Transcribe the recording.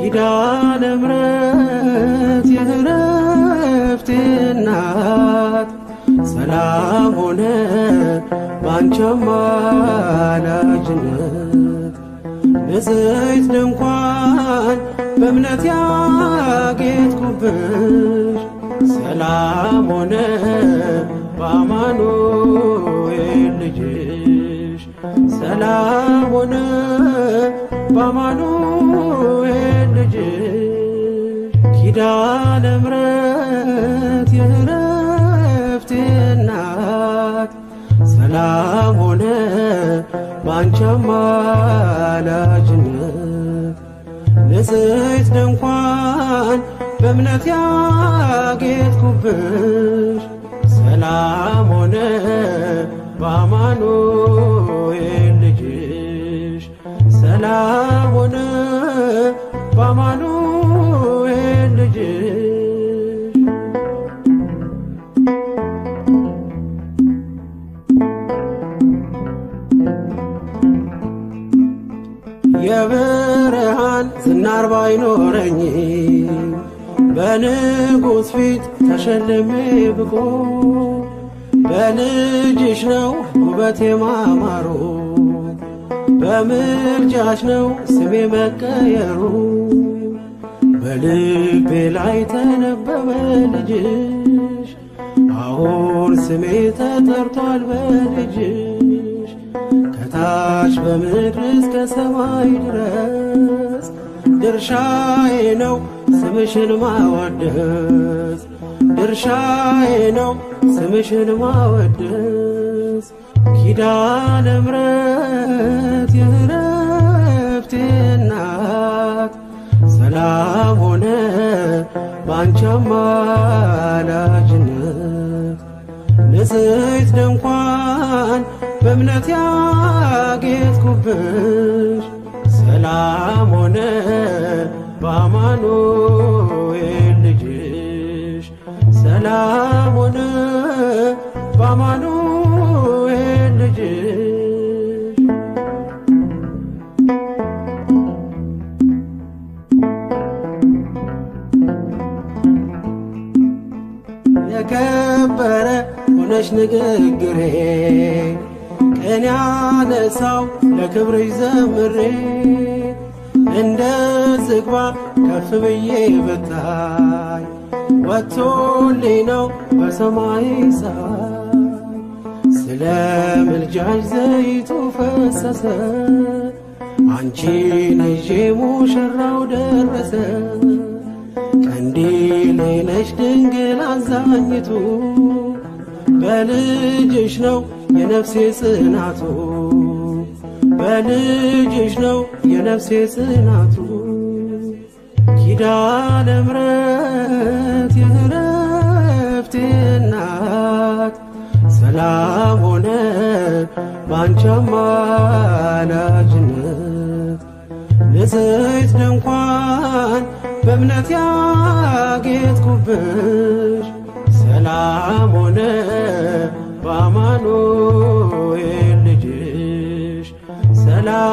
ኪዳነ ምሕረት የዕረፍቴ እናት ሰላም ሆነ ባንቺ አማላጅነት ንጽሕት ድንኳን በእምነት ያጌጥኩብሽ ሰላም ሆነ በአማኑኤል ልጅሽ ሰላም ሆነ በአማኑኤል ልጅሽ ኪዳነ ምሕረት የዕረፍቴ እናት ሰላም ሆነ ባንቺ አማላጅነት ንጽሕት ድንኳን በእምነት ያጌጥኩብሽ ሰላም ሆነ በአማኑኤል ልጅሽ ሰላም ሆነ በአማኑኤል ልጅሽ የብርሃን ዝናር ባይኖረኝ በንጉሥ ፊት ተሸልሜ ብቆ በልጅሽ ነው ውበቴ ማማሩ በምልጃሽ ነው ስሜ መቀየሩ በልቤ ላይ ተነበበ ልጅሽ አሁን ስሜ ተጠርቷል በልጅሽ ከታች በምድር እስከ ሰማይ ድረስ ድርሻዬ ነው ስምሽን ማወደስ ድርሻዬ ነው ስምሽን ማወደስ ኪዳነ ምሕረት የዕረፍቴ እናት ሰላም ሆነ ባንቺ አማላጅነት ንጽሕት ድንኳን በእምነት ያጌጥኩብሽ ሰላም ሆነ በአማኑኤል ልጅሽ ሰላም ሆነ በአማኑኤል ልጅሽ የከበረ ሆነሽ ንግግሬ ቅኔ ያነሳው ለክብርሽ ዘምሬ እንደ ዝግባ ከፍ ብዬ ብታይ ወጥቶልኝ ነው በሰማይ ፀሐይ ስለ ምልጃሽ ዘይቱ ፈሰሰ አንቺን ይዤ ሙሽራው ደረሰ ቀንዲሌ ነሽ ድንግል አዛኝቱ በልጅሽ ነው የነፍሴ ጽናቱ በልጅሽ ነው የነፍሴ ጽናቱ ኪዳነ ምሕረት የዕረፍቴ እናት ሰላም ሆነ ባንቺ አማላጅነት ንጽሕት ድንኳን በእምነት ያጌጥኩብሽ ሰላም ሆነ በአማኑኤል ልጅሽ ሰላም